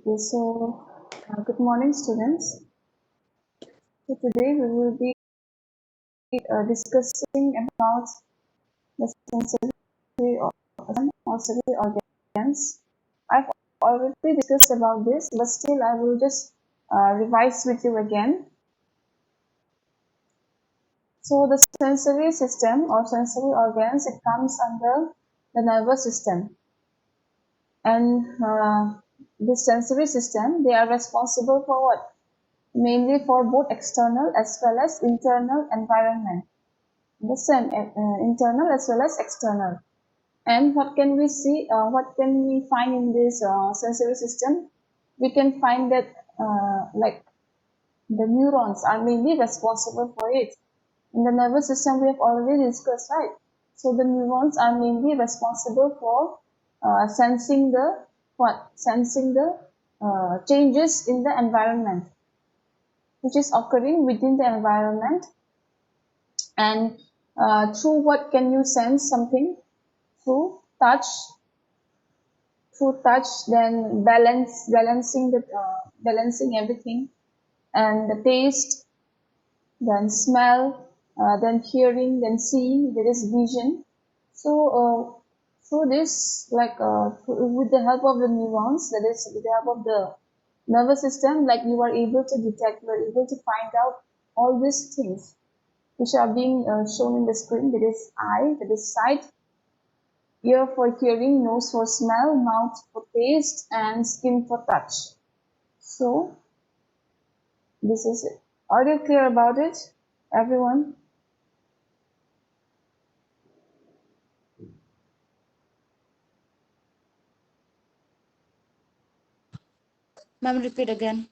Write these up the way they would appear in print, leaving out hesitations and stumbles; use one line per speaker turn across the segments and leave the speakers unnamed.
Okay, good morning, students. So today we will be discussing about the sensory organs. I've already discussed about this, but still I will just revise with you again. So the sensory system or sensory organs, it comes under the nervous system, and the sensory system, they are responsible for what? Mainly for both external as well as internal environment. Understand? Internal as well as external. And what can we see? What can we find in this sensory system? We can find that like the neurons are mainly responsible for it. In the nervous system, we have already discussed, right? So the neurons are mainly responsible for sensing the what? Sensing the changes in the environment, which is occurring within the environment. And through what can you sense something? Through touch, then balancing everything, and the taste, then smell, then hearing, then seeing. There is vision. So through this, with the help of the neurons, that is with the help of the nervous system, like you are able to detect, you are able to find out all these things which are being shown in the screen. That is eye, that is sight, ear for hearing, nose for smell, mouth for taste, and skin for touch. So this is it. Are you clear about it, everyone?
Ma'am, repeat again.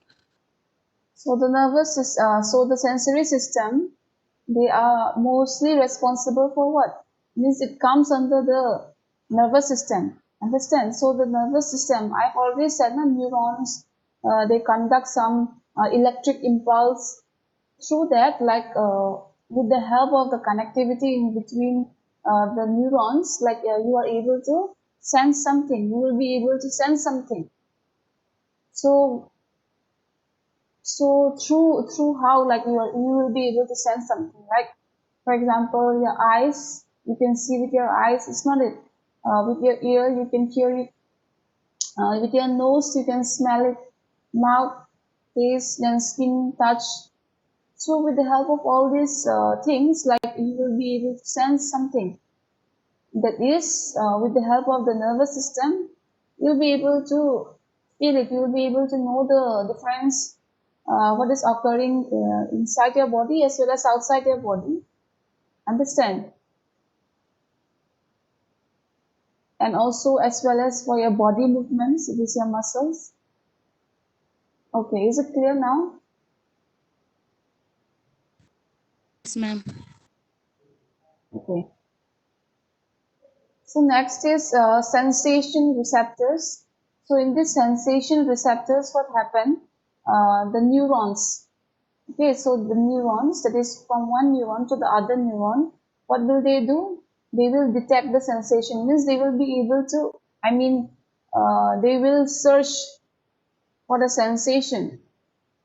So the sensory system, they are mostly responsible for what? Means it comes under the nervous system. Understand? So the nervous system, I've already said, neurons, they conduct some electric impulse. Through that, with the help of the connectivity in between the neurons, you are able to sense something. You will be able to sense something. So through how, you will be able to sense something, like for example your eyes, you can see with your eyes, it's not it. With your ear you can hear it, with your nose you can smell it, mouth, taste, then skin, touch. So with the help of all these things, like you will be able to sense something. That is, with the help of the nervous system, you'll be able to feel it. You'll be able to know the difference, what is occurring inside your body as well as outside your body. Understand? And also as well as for your body movements, it is your muscles. Okay, is it clear now?
Yes, ma'am.
Okay. So next is sensation receptors. So in this sensation receptors, what happen? The neurons. Okay, so the neurons, that is from one neuron to the other neuron, what will they do? They will detect the sensation. Means they will be able to, they will search for the sensation.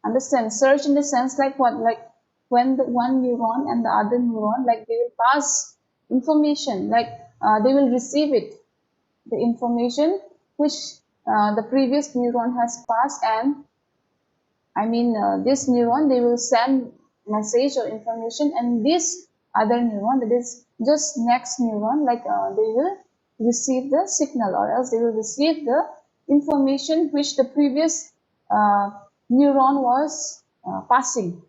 Understand? Search in the sense like what? Like when the one neuron and the other neuron, like they will pass information, they will receive it, the information which the previous neuron has passed, and this neuron, they will send message or information, and this other neuron, that is just next neuron, they will receive the signal, or else they will receive the information which the previous neuron was passing.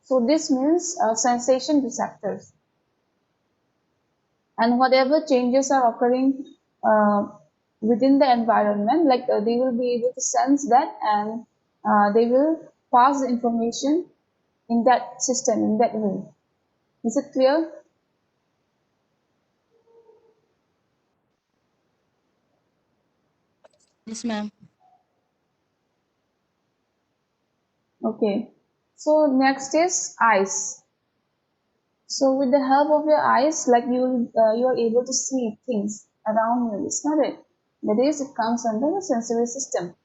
So this means sensation receptors. And whatever changes are occurring within the environment, they will be able to sense that, and they will pass the information in that system, in that way. Is it clear?
Yes, ma'am.
Okay. So next is eyes. So with the help of your eyes, you are able to see things around you. It's not it. That is, it comes under the sensory system.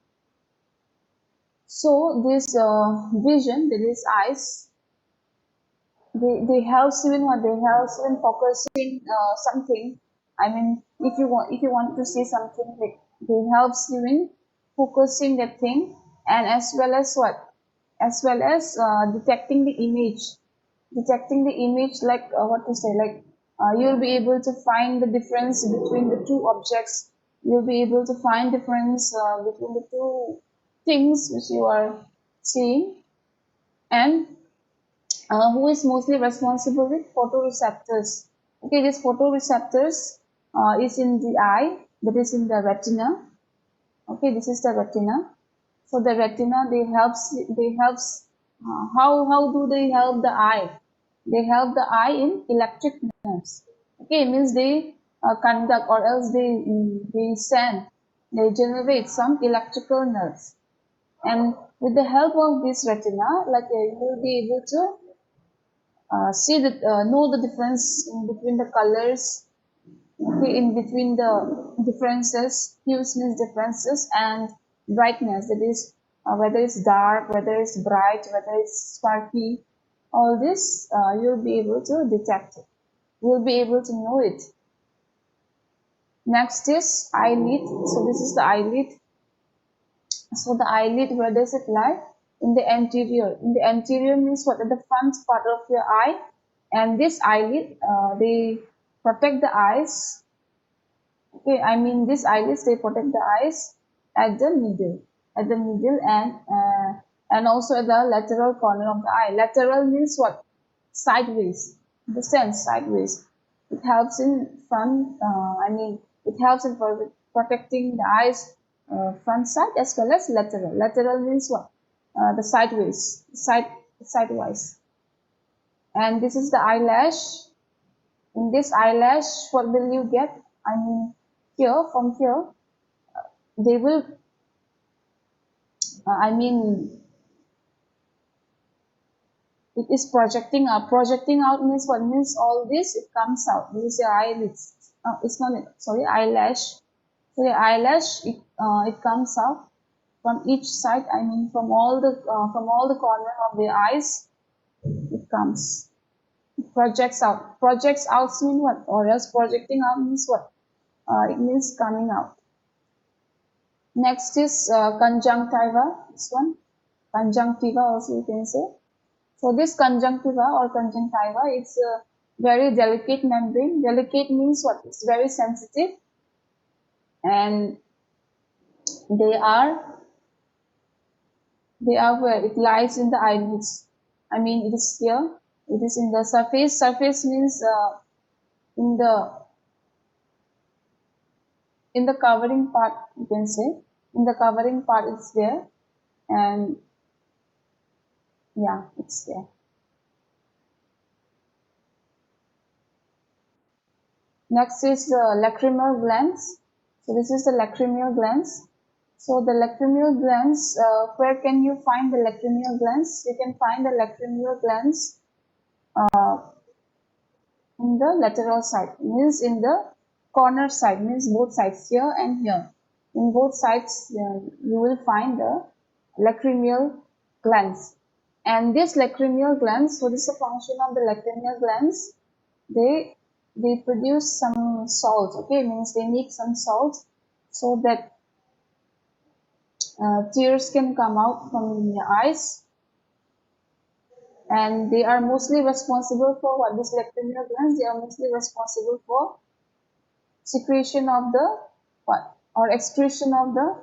So this vision, that is eyes, they helps you in what? They helps you in focusing something. I mean, if you want to see something, they helps you in focusing that thing, and as well as what? As well as detecting the image. Detecting the image, like what to say, like you'll be able to find the difference between the two objects. You'll be able to find difference between the two things which you are seeing. And who is mostly responsible with photoreceptors. Okay, these photoreceptors is in the eye, that is in the retina. Okay, this is the retina. So the retina, they helps how do they help the eye? They help the eye in electric nerves. Okay, means they conduct, or else they send, they generate some electrical nerves. And with the help of this retina, like you will be able to see that know the difference in between the colors, okay, in between the differences, hues means differences, and brightness, that is whether it's dark, whether it's bright, whether it's sparky. All this you'll be able to detect it, you'll be able to know it. Next is eyelid. So this is the eyelid. So the eyelid, where does it lie? In the anterior. In the anterior means what? At the front part of your eye. And this eyelid, they protect the eyes. Okay, I mean these eyelids, they protect the eyes at the middle, and also at the lateral corner of the eye. Lateral means what? Sideways. The sense sideways. It helps in front. I mean, it helps in protecting the eyes front side as well as lateral. Lateral means what? The sideways, sidewise. And this is the eyelash. In this eyelash, what will you get? I mean, here, from here, they will, I mean, it is projecting out. Projecting out means what? Means all this, it comes out. This is your eyelids. It's not, sorry, eyelash. So the eyelash, it comes out from each side. I mean, from all the corner of the eyes, it comes. It projects out. Projects out means what? Or else projecting out means what? It means coming out. Next is conjunctiva, this one. Conjunctiva also you can say. So this conjunctiva or conjunctiva, it's a very delicate membrane. Delicate means what? It's very sensitive, and they are they are where it lies in the eyelids. I mean, it is here. It is in the surface. Surface means in the covering part, you can say. In the covering part, it's there, and yeah, it's there. Next is the lacrimal glands. So this is the lacrimal glands. So the lacrimal glands, where can you find the lacrimal glands? You can find the lacrimal glands uh, in the lateral side, means in the corner side, means both sides, here and here. In both sides, you will find the lacrimal glands. And this lacrimal glands, so this is the function of the lacrimal glands. They they produce some salt. Okay, means they make some salt so that tears can come out from your eyes, and they are mostly responsible for what? These lacrimal glands, they are mostly responsible for secretion of the what, or excretion of the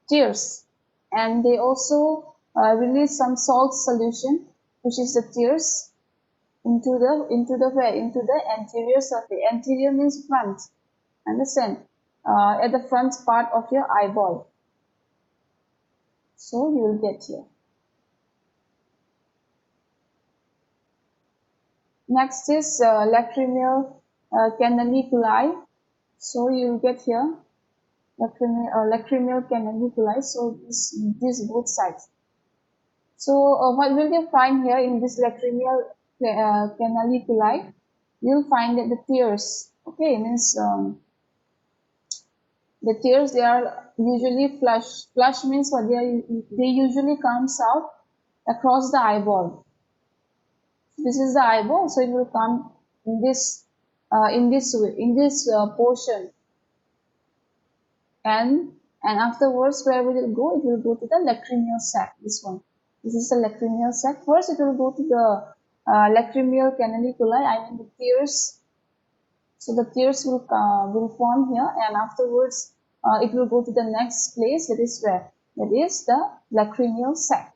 tears, and they also release some salt solution, which is the tears, into the where? Into the anterior surface. Anterior means front. Understand? At the front part of your eyeball. So you will get here. Next is lacrimal canoniculi. So you will get here lacrimal canoniculi. So this both sides. So what will you find here in this lacrimal canoniculi? You'll find that the tears. Okay, means The tears, they are usually flush. Flush means what? They usually comes out across the eyeball. This is the eyeball, so it will come in this way, in this portion, and afterwards, where will it go? It will go to the lacrimal sac. This one. This is the lacrimal sac. First, it will go to the lacrimal canonicalite. I mean the tears. So the tears will form here, and afterwards it will go to the next place. That is where? That is the lacrimal sac.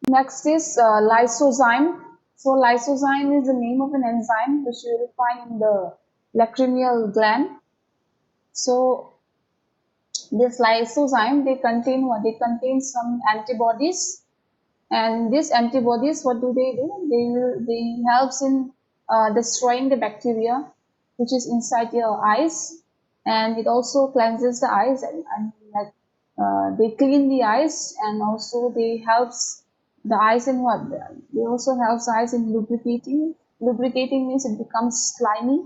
Next is lysozyme. So lysozyme is the name of an enzyme which you will find in the lacrimal gland. So this lysozyme, they contain what? They contain some antibodies, and these antibodies, what do? They helps in destroying the bacteria which is inside your eyes, and it also cleanses the eyes, and like they clean the eyes, and also they helps the eyes in what? They also helps eyes in lubricating. Lubricating means it becomes slimy,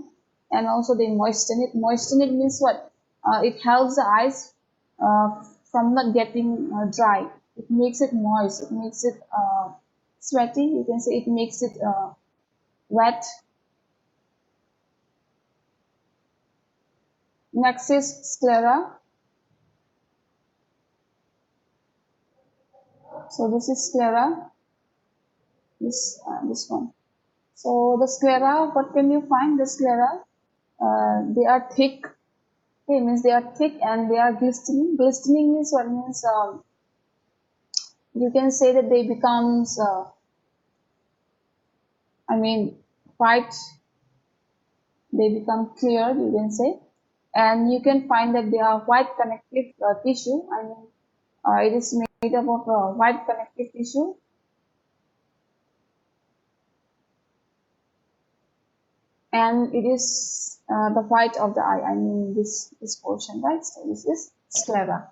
and also they moisten it. Moisten it means what? It helps the eyes from not getting dry. It makes it moist. It makes it sweaty. You can say it makes it wet. Next is sclera. So this is sclera. This one. So the sclera, what can you find? The sclera, they are thick. Okay, means they are thick and they are glistening. Glistening means what? Means you can say that they becomes I mean white. They become clear, you can say, and you can find that they are white connective tissue. I mean it is made up of white connective tissue, and it is the white of the eye. I mean this portion, right? So this is sclera.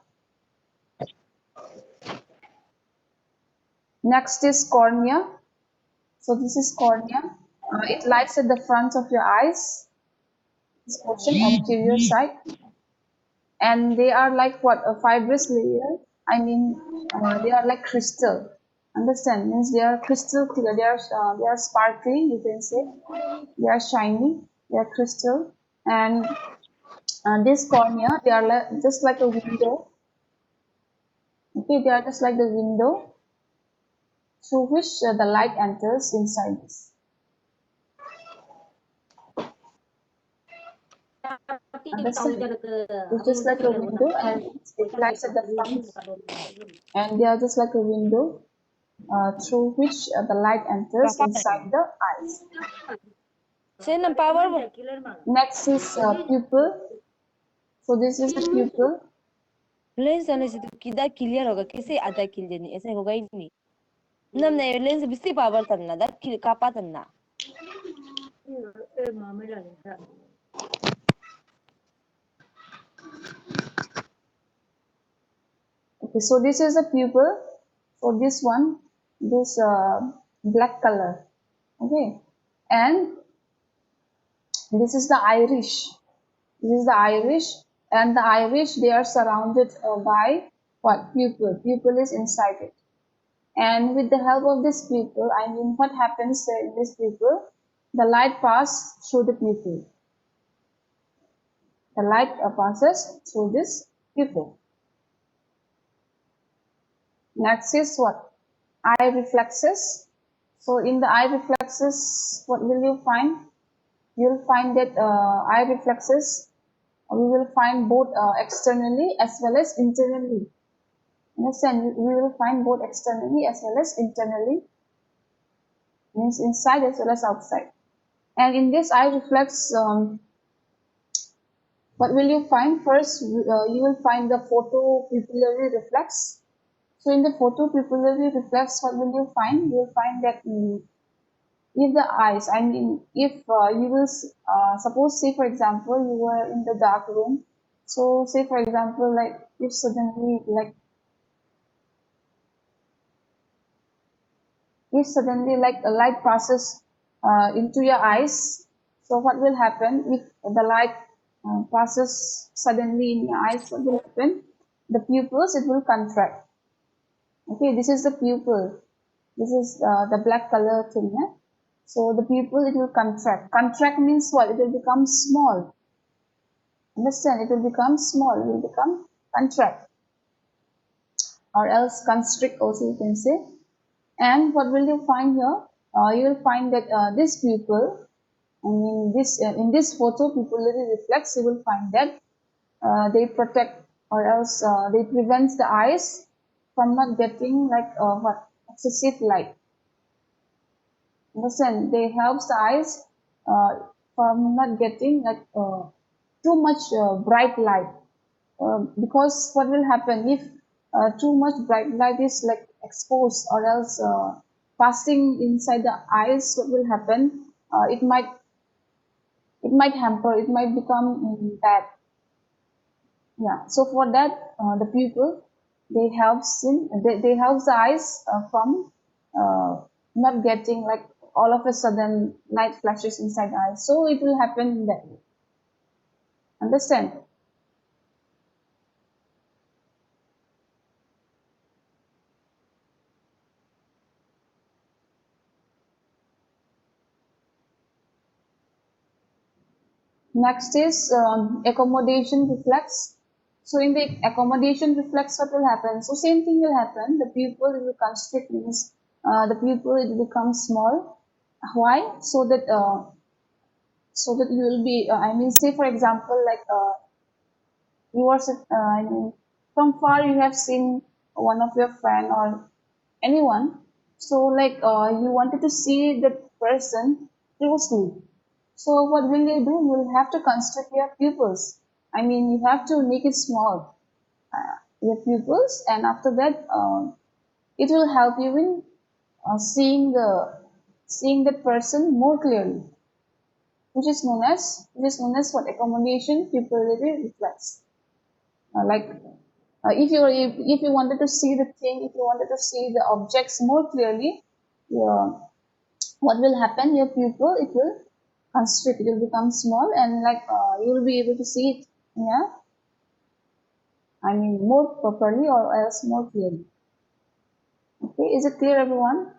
Next is cornea. So this is cornea. It lies at the front of your eyes. This portion, anterior side, and they are like what? A fibrous layer. I mean they are like crystal. Understand? Means they are crystal clear. They are sparkling. You can say they are shiny. They are crystal, and this cornea, they are just like a window. Okay, they are just like the window through which the light enters inside this. Understand? It's just like a window, and it lights at the front, and they are just like a window through which the light enters inside the eyes. Next is pupil. So this is the pupil.
Lens जाने से तो किदा clear होगा कैसे आधा किल देनी ऐसे होगा ही नहीं नमने लेंस बिस्ती पावर तन्ना दा किल कापा तन्ना
Okay, so this is a pupil. So this one, this black color. Okay, and this is the iris. This is the iris, and the iris, they are surrounded by what? Pupil. Pupil is inside it. And with the help of this pupil, I mean, what happens in this pupil? The light passes through the pupil. The light passes through this pupil. Next is what? Eye reflexes. So in the eye reflexes, what will you find? You'll find that eye reflexes, we will find both externally as well as internally. Understand? We will find both externally as well as internally, means inside as well as outside. And in this eye reflex, what will you find? First, you will find the photopupillary reflex. So in the photopupillary reflex, what will you find? You will find that if the eyes, I mean, if you will suppose, say for example, you were in the dark room. So say for example, like if suddenly like a light passes into your eyes, So what will happen if the light passes suddenly in your eyes? What will happen? The pupils, it will contract. Okay, this is the pupil. This is the black color thing. Yeah? So the pupil, it will contract. Contract means what? It will become small. Understand? It will become small. It will become contract, or else constrict also you can say. And what will you find here? You will find that this pupil, I mean this in this photo pupillary reflex, you will find that they protect, or else they prevent the eyes from not getting like what excessive light. Understand? They helps the eyes from not getting like too much bright light. Because what will happen if too much bright light is like exposed, or else passing inside the eyes, what will happen? It might hamper, it might become bad. Yeah, so for that the pupil, they helps the eyes from not getting like all of a sudden light flashes inside the eyes, so it will happen in that way. Understand? Next is accommodation reflex. So in the accommodation reflex, what will happen? So same thing will happen. The pupil will constrict, means the pupil it will become small. Why? So that you will be. I mean, say for example, like you are. I mean, from far you have seen one of your friend or anyone. So like you wanted to see that person closely. So what will you do? You will have to constrict your pupils. I mean, you have to make it small, your pupils, and after that, it will help you in seeing that person more clearly, which is known as what accommodation pupillary reflex. Like if you wanted to see the thing, if you wanted to see the objects more clearly, your what will happen? Your pupil, it will constrict, it will become small, and like you will be able to see it, yeah, I mean more properly, or else more clearly. Okay, is it clear, everyone?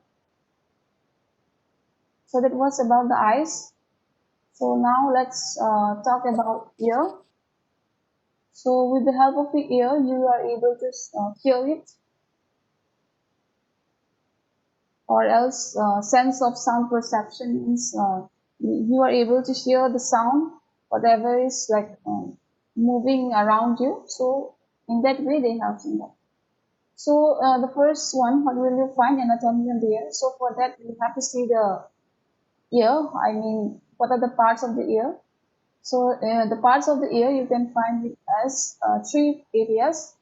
So that was about the eyes. So now let's talk about ear. So with the help of the ear, you are able to hear it, or else sense of sound perception means you are able to hear the sound, whatever is like moving around you. So in that way they help in that. So the first one, what will you find? Anatomy of the ear. So for that you have to see the ear. I mean, what are the parts of the ear? So the parts of the ear, you can find it as three areas.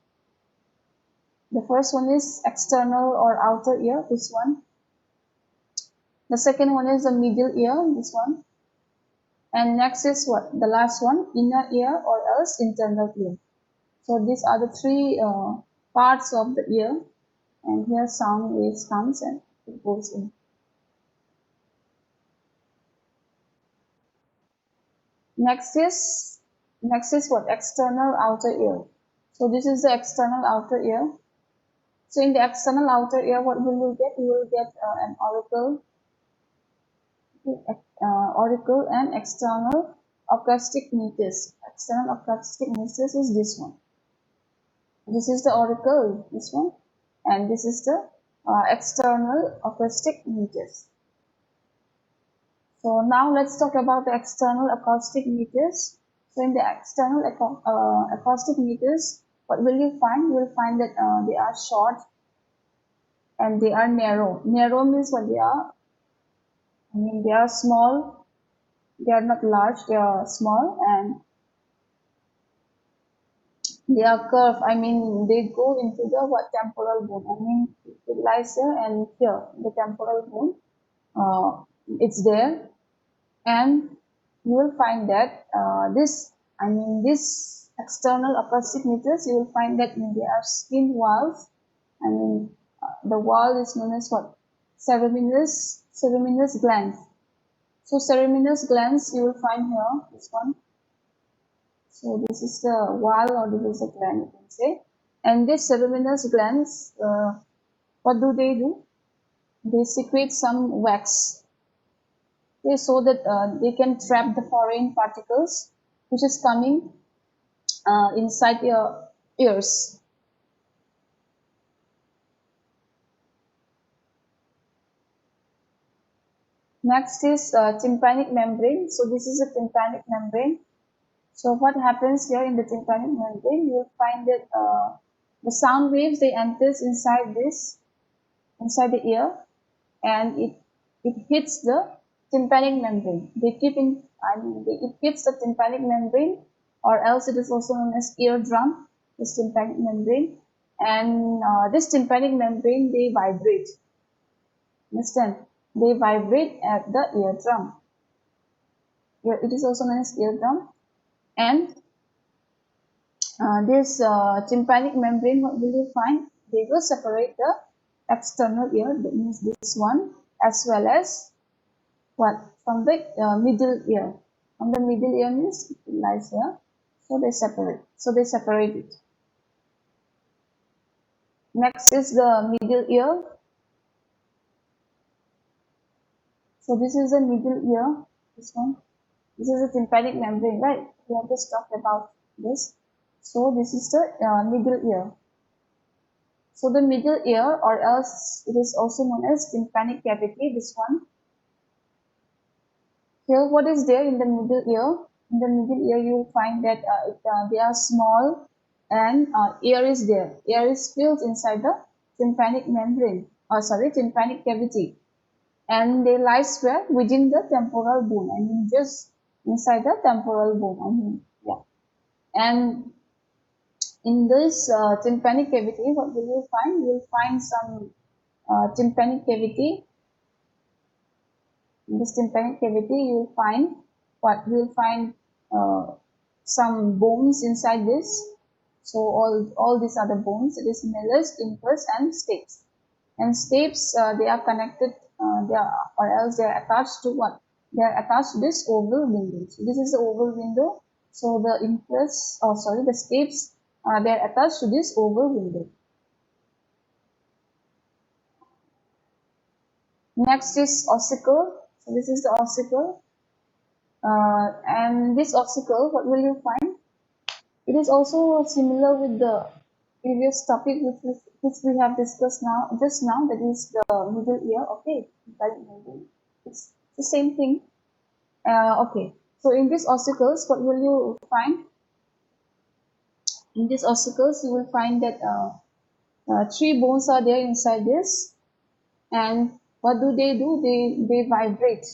The first one is external or outer ear, this one. The second one is the middle ear, this one. And next is what? The last one, inner ear or else internal ear. So these are the three parts of the ear. And here sound waves comes and it goes in. Next is what? External outer ear. So this is the external outer ear. So in the external outer ear, what will you get? You will get an auricle and external acoustic meatus. External acoustic meatus is this one. This is the auricle, this one, and this is the external acoustic meatus. So now let's talk about the external acoustic meatus. So in the external acoustic meatus, what will you find? You will find that they are short and they are narrow. Narrow means what they are? I mean, they are small. They are not large. They are small, and they are curved. I mean, they go into the what temporal bone. I mean, it lies here and here. The temporal bone, it's there, and you will find that this external acoustic meatus, you will find that there are skin walls. I mean, the wall is known as what? Ceruminous glands. So ceruminous glands you will find here, this one. So this is the wall or this is a gland, you can say. And these ceruminous glands, what do? They secrete some wax, okay, so that they can trap the foreign particles which is coming inside your ears. Next is tympanic membrane. So this is a tympanic membrane. So what happens here in the tympanic membrane? You will find that the sound waves they enters inside the ear, and it hits the tympanic membrane. It hits the tympanic membrane, or else it is also known as eardrum, this tympanic membrane. And this tympanic membrane, they vibrate. Understand? They vibrate at the eardrum. It is also known as eardrum. And this tympanic membrane, what will you find? They will separate the external ear, that means this one, as well as what? From the middle ear. From the middle ear means it lies here. So they separate. So they separate it. Next is the middle ear. So this is the middle ear. This one. This is a tympanic membrane, right? We have just talked about this. So this is the middle ear. So the middle ear, or else it is also known as tympanic cavity, this one. Here, what is there in the middle ear? In the middle ear, you will find that they are small, and air is there. Air is filled inside the tympanic membrane, or sorry, tympanic cavity. And they lie where? Within the temporal bone. I mean, just inside the temporal bone. I mean, yeah. And in this tympanic cavity, what will you find? You will find some tympanic cavity. In this tympanic cavity, you will find what? You will find some bones inside this. So all these are the bones. It is malleus, incus, and stapes. And stapes, they are connected, or else they are attached to what? They are attached to this oval window. So this is the oval window. So the incus, or sorry, the stapes, they are attached to this oval window. Next is ossicle. So this is the ossicle. And this ossicle, what will you find? It is also similar with the previous topic which we have discussed just now, that is the middle ear. Okay, it's the same thing. Okay, so in these ossicles, what will you find? In these ossicles, you will find that three bones are there inside this, and what do? They vibrate.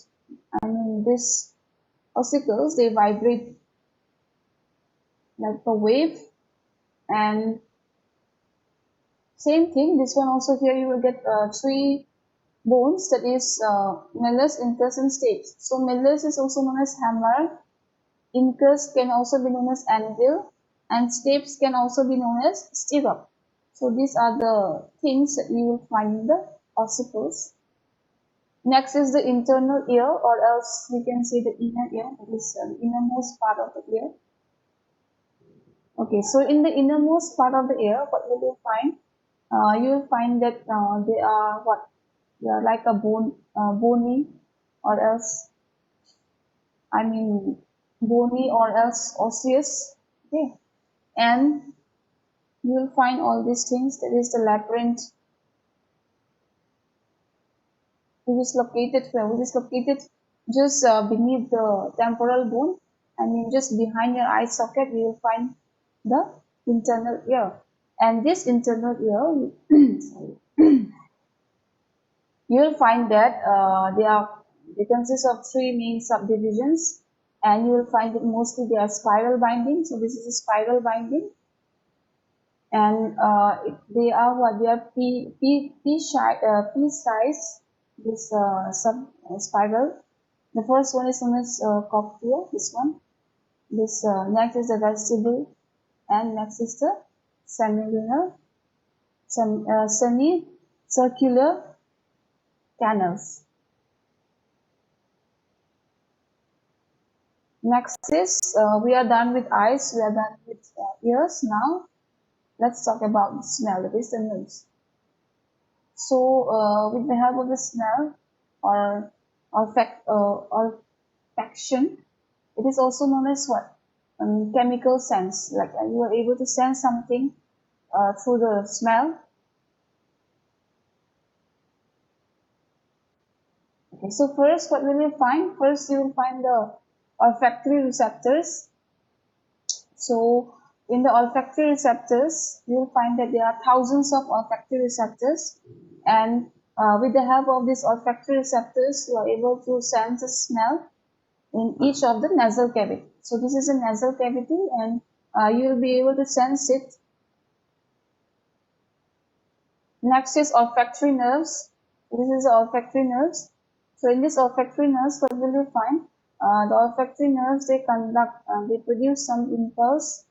I mean, these ossicles, they vibrate like a wave. And same thing, this one also, here you will get three bones, that is malleus, incus, and stapes. So malleus is also known as hammer, incus can also be known as anvil, and stapes can also be known as stirrup. So these are the things that you will find in the ossicles. Next is the internal ear, or else we can say the inner ear, that is the innermost part of the ear. Okay, so in the innermost part of the ear, what will you find? You will find that they are what? They are like a bony, or else, I mean, bony or else osseous. Okay, and you will find all these things. That is the labyrinth, which is located where? Which is located just beneath the temporal bone. I mean, just behind your eye socket, you will find the internal ear. And this internal ear, sorry, you will find that they consist of three main subdivisions, and you will find that mostly they are spiral binding. So this is a spiral binding, and they are what? They are pea size. This sub spiral. The first one is known as cochlea. This one. This next is the vestibule, and next is the semilunar, semicircular canals. Next is, we are done with eyes, we are done with ears. Now, let's talk about the smell, that is the nose. So, with the help of the smell or olfaction, it is also known as what? Chemical sense. Like you are able to sense something through the smell. Okay, so first, what will you find? First, you will find the olfactory receptors. So, in the olfactory receptors, you will find that there are thousands of olfactory receptors, and with the help of these olfactory receptors, you are able to sense the smell in each of the nasal cavity. So, this is a nasal cavity, and you will be able to sense it. Next is olfactory nerves. This is the olfactory nerves. So in this olfactory nerves, what will you find? The olfactory nerves, they produce some impulse,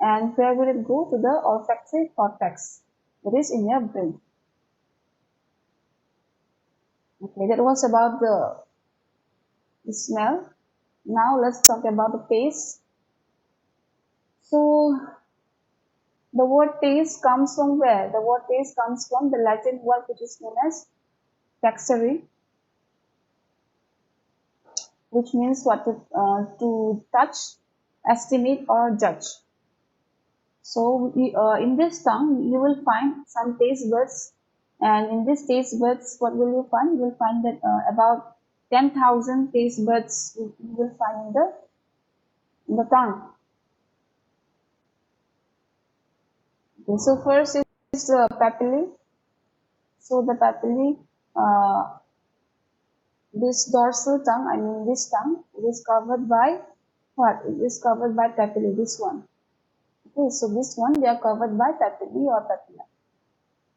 and where will it go? To the olfactory cortex, that is in your brain. Okay, that was about the smell. Now let's talk about the taste. So the word taste comes from where? The word taste comes from the Latin word which is known as taxere, which means what? To touch, estimate, or judge. So in this tongue, you will find some taste buds, and in this taste buds, what will you find? You will find that about 10,000 taste buds you will find in the tongue. Okay, so first is the papillae. So the papillae, this dorsal tongue, I mean this tongue, it is covered by what? It is covered by papillae, this one. Okay, so this one, they are covered by papillae or papilla.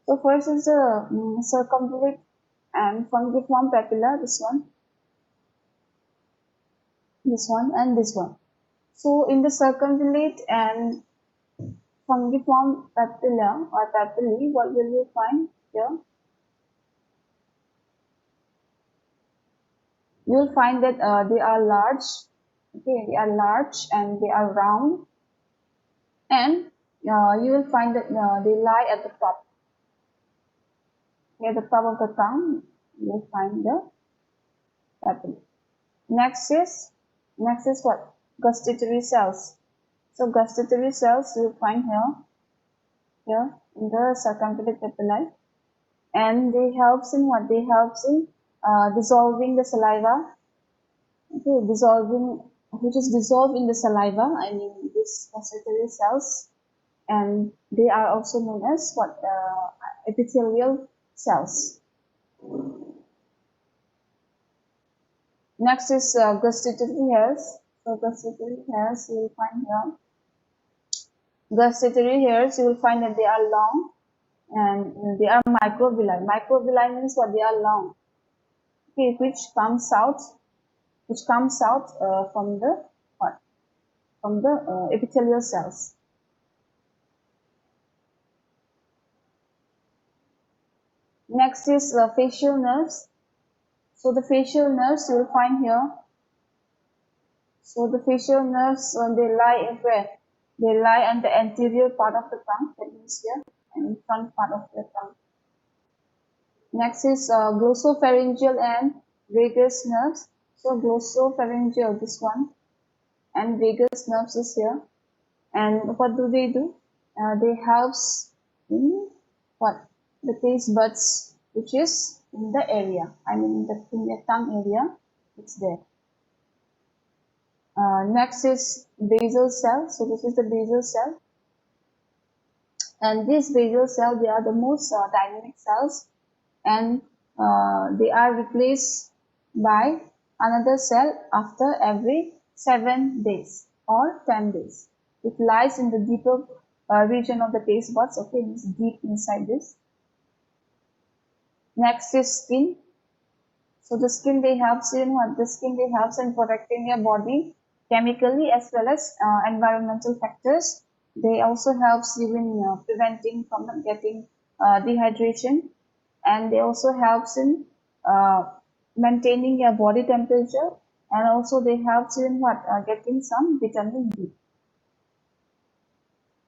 So first is the circumflex and fungiform papilla, this one, and this one. So in the circumflex and fungiform papilla or papillae, what will you find here? You will find that they are large. Okay, they are large and they are round, and you will find that they lie at the top. At the top of the tongue, you will find the papillae. Next is what? Gustatory cells. So gustatory cells you will find here in the circumflex papillae, and they helps in what? They helps in dissolving the saliva. Okay, which is dissolved in the saliva. I mean these gustatory cells, and they are also known as what? Epithelial cells. Next is gustatory hairs. So gustatory hairs you will find here. Gustatory hairs you will find that they are long, and they are microvilli. Microvilli means what? They are long. Okay, which comes out from the what? From the epithelial cells. Next is facial nerves. So the facial nerves you will find here. So the facial nerves, they lie where? They lie on the anterior part of the tongue, that means here, and in front part of the tongue. Next is glossopharyngeal and vagus nerves. So glossopharyngeal, this one, and vagus nerves is here. And what do? They helps in what? The taste buds, which is in the area. I mean in the tongue area, it's there. Next is basal cell. So this is the basal cell, and this basal cell, they are the most dynamic cells, and they are replaced by another cell after every 7 days or 10 days. It lies in the deeper region of the taste buds. Okay, it's deep inside this. Next is skin. So the skin, they helps in what? The skin, they helps in protecting your body chemically as well as environmental factors. They also helps you in preventing from getting dehydration, and they also helps in maintaining your body temperature and also they help you in what? Getting some vitamin D.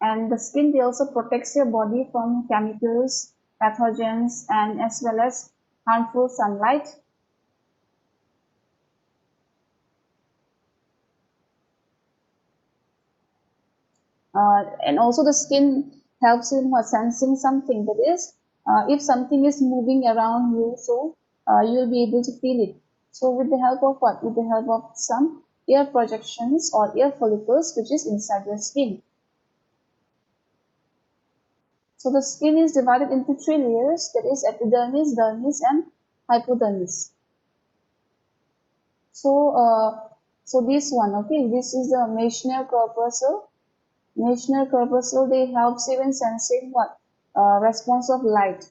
And the skin, they also protects your body from chemicals, pathogens, and as well as harmful sunlight. And also the skin helps in sensing something, that is, if something is moving around you, so you'll be able to feel it. So with the help of what? With the help of some ear projections or ear follicles which is inside your skin. So the skin is divided into 3 layers, that is epidermis, dermis, and hypodermis. So this one, okay, this is the Meissner corpuscle. Meissner corpuscle, they help you in sensing what? Response of light.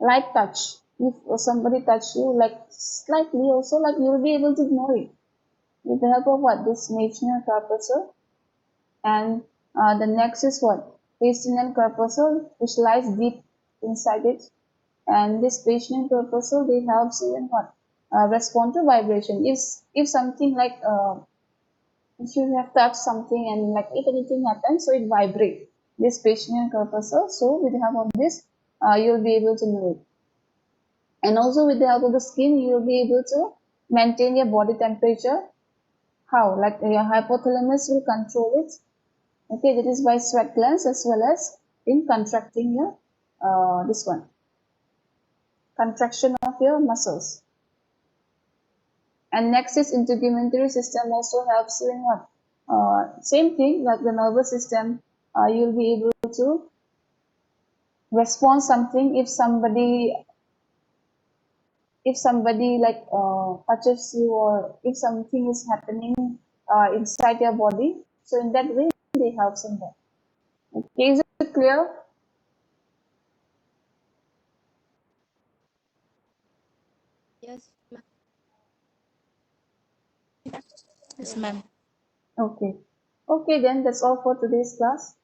Light touch. If somebody touch you like slightly also, like you will be able to know it with the help of what? This Meissner corpuscle. And the next is what? Basal corpuscle, which lies deep inside it. And this Basal corpuscle, they help you in what? Respond to vibration. If something like if you have touched something and like if anything happens, so it vibrates this Basal corpuscle. So with the help of this, you'll be able to know it. And also with the help of the skin, you'll be able to maintain your body temperature. How? Like your hypothalamus will control it. Okay, that is by sweat glands as well as in contracting your this one, contraction of your muscles. And next is integumentary system, also helps you in what? Same thing like the nervous system. You'll be able to respond something if somebody like touches you, or if something is happening inside your body. So in that way, they helps in that. Okay, is it clear?
Yes, ma'am. Yes, ma'am.
Okay. Okay, then that's all for today's class.